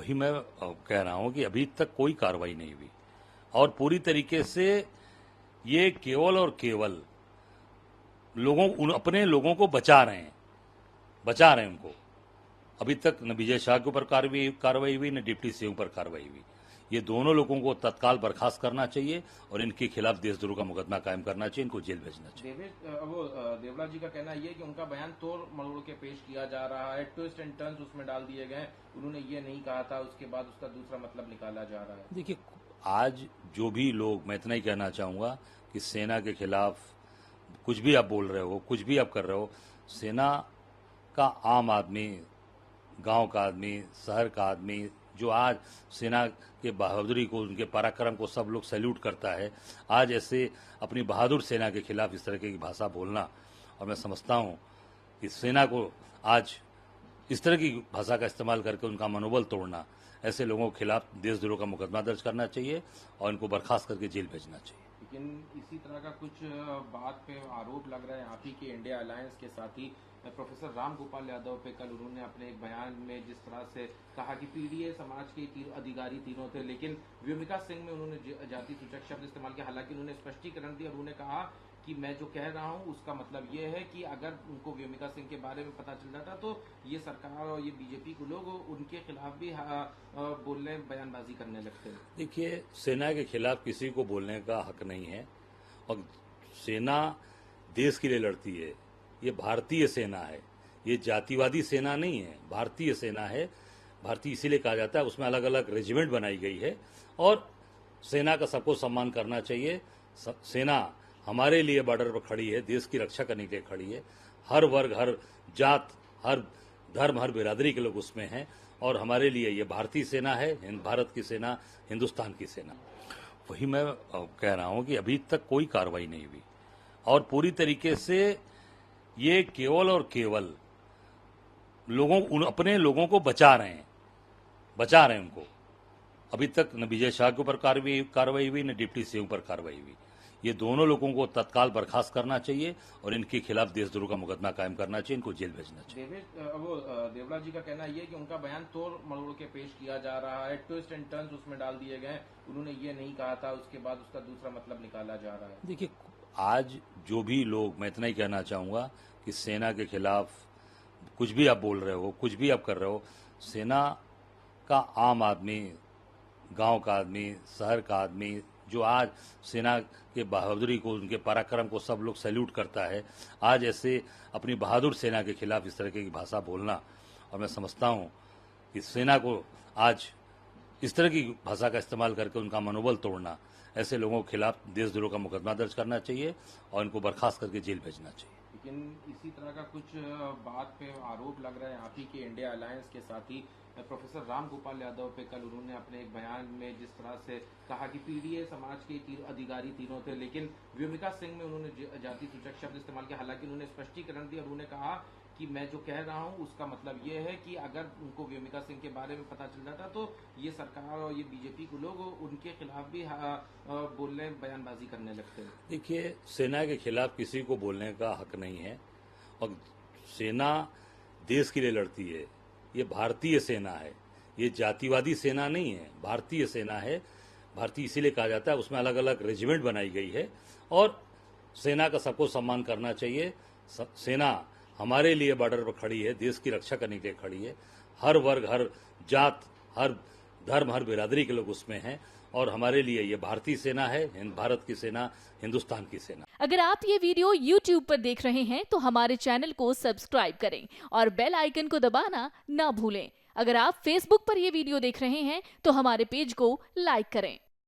वही मैं कह रहा हूं कि अभी तक कोई कार्रवाई नहीं हुई और पूरी तरीके से ये केवल और केवल अपने लोगों को बचा रहे हैं उनको। अभी तक न विजय शाह के ऊपर कार्रवाई हुई, न डिप्टी सीएम पर कार्रवाई हुई। ये दोनों लोगों को तत्काल बर्खास्त करना चाहिए और इनके खिलाफ देशद्रोह का मुकदमा कायम करना चाहिए, इनको जेल भेजना चाहिए। देवला जी का कहना यह है कि उनका बयान तोड़ मरोड़ के पेश किया जा रहा है, ट्विस्ट एंड टर्न्स उसमें डाल दिए गए। उन्होंने ये नहीं कहा था, उसके बाद उसका दूसरा मतलब निकाला जा रहा है। देखिए, आज जो भी लोग, मैं इतना ही कहना चाहूंगा कि सेना के खिलाफ कुछ भी आप बोल रहे हो, कुछ भी आप कर रहे हो, सेना का आम आदमी, गांव का आदमी, शहर का आदमी जो आज सेना के बहादुरी को, उनके पराक्रम को सब लोग सैल्यूट करता है, आज ऐसे अपनी बहादुर सेना के खिलाफ इस तरह की भाषा बोलना, और मैं समझता हूं कि सेना को आज इस तरह की भाषा का इस्तेमाल करके उनका मनोबल तोड़ना, ऐसे लोगों के खिलाफ देशद्रोह का मुकदमा दर्ज करना चाहिए और इनको बर्खास्त करके जेल भेजना चाहिए। लेकिन इसी तरह का कुछ बात पे आरोप लग रहा है आप ही के इंडिया अलायंस के साथी प्रोफेसर राम गोपाल यादव पे। कल उन्होंने अपने एक बयान में जिस तरह से कहा कि पीडीए समाज के अधिकारी तीनों थे, लेकिन व्योमिका सिंह में उन्होंने जाति सूचक शब्द इस्तेमाल किया। हालांकि उन्होंने स्पष्टीकरण दिया, उन्होंने कहा कि मैं जो कह रहा हूं उसका मतलब ये है कि अगर उनको व्योमिका सिंह के बारे में पता चल जाता तो ये सरकार और ये बीजेपी को लोग उनके खिलाफ भी बोलने, बयानबाजी करने लगते हैं। देखिए, सेना के खिलाफ किसी को बोलने का हक नहीं है और सेना देश के लिए लड़ती है। ये भारतीय सेना है, ये जातिवादी सेना नहीं है, भारतीय सेना है। भारतीय इसीलिए कहा जाता है, उसमें अलग अलग रेजिमेंट बनाई गई है और सेना का सबको सम्मान करना चाहिए। सेना हमारे लिए बॉर्डर पर खड़ी है, देश की रक्षा करने के लिए खड़ी है। हर वर्ग, हर जात, हर धर्म, हर बिरादरी के लोग उसमें हैं और हमारे लिए ये भारतीय सेना है, भारत की सेना, हिंदुस्तान की सेना। वही मैं कह रहा हूं कि अभी तक कोई कार्रवाई नहीं हुई और पूरी तरीके से ये केवल और केवल अपने लोगों को बचा रहे हैं उनको। अभी तक न विजय शाह के ऊपर कार्रवाई हुई, न डिप्टी सीएम पर कार्रवाई हुई। ये दोनों लोगों को तत्काल बर्खास्त करना चाहिए और इनके खिलाफ देशद्रोह का मुकदमा कायम करना चाहिए, इनको जेल भेजना चाहिए। देवला जी का कहना यह है कि उनका बयान तोड़ मरोड़ के पेश किया जा रहा है, ट्विस्ट एंड टर्न्स उसमें डाल दिए गए। उन्होंने ये नहीं कहा था, उसके बाद उसका दूसरा मतलब निकाला जा रहा है। देखिए, आज जो भी लोग, मैं इतना ही कहना चाहूंगा कि सेना के खिलाफ कुछ भी आप बोल रहे हो, कुछ भी आप कर रहे हो, सेना का आम आदमी, गांव का आदमी, शहर का आदमी जो आज सेना के बहादुरी को, उनके पराक्रम को सब लोग सैल्यूट करता है, आज ऐसे अपनी बहादुर सेना के खिलाफ इस तरह की भाषा बोलना, और मैं समझता हूं कि सेना को आज इस तरह की भाषा का इस्तेमाल करके उनका मनोबल तोड़ना, ऐसे लोगों के खिलाफ देशद्रोह का मुकदमा दर्ज करना चाहिए और इनको बर्खास्त करके जेल भेजना चाहिए। लेकिन इसी तरह का कुछ बात पे आरोप लग रहा है आप ही के इंडिया अलायंस के साथी प्रोफेसर राम गोपाल यादव पे। कल उन्होंने अपने एक बयान में जिस तरह से कहा कि पीडीए समाज के अधिकारी तीनों थे, लेकिन व्योमिका सिंह में उन्होंने जाति सूचक शब्द इस्तेमाल किया। हालांकि उन्होंने स्पष्टीकरण दिया, उन्होंने कहा कि मैं जो कह रहा हूं उसका मतलब ये है कि अगर उनको व्योमिका सिंह के बारे में पता चल जाता तो ये सरकार और ये बीजेपी को लोग उनके खिलाफ भी बोलने, बयानबाजी करने लगते हैं। देखिए, सेना के खिलाफ किसी को बोलने का हक नहीं है और सेना देश के लिए लड़ती है। ये भारतीय सेना है, ये जातिवादी सेना नहीं है, भारतीय सेना है। भारतीय इसीलिए कहा जाता है, उसमें अलग अलग रेजिमेंट बनाई गई है और सेना का सबको सम्मान करना चाहिए। सेना हमारे लिए बॉर्डर पर खड़ी है, देश की रक्षा करने के लिए खड़ी है। हर वर्ग, हर जात, हर धर्म, हर बिरादरी के लोग उसमें हैं और हमारे लिए ये भारतीय सेना है, भारत की सेना, हिंदुस्तान की सेना। अगर आप ये वीडियो YouTube पर देख रहे हैं तो हमारे चैनल को सब्सक्राइब करें और बेल आइकन को दबाना ना भूलें। अगर आप Facebook पर ये वीडियो देख रहे हैं तो हमारे पेज को लाइक करें।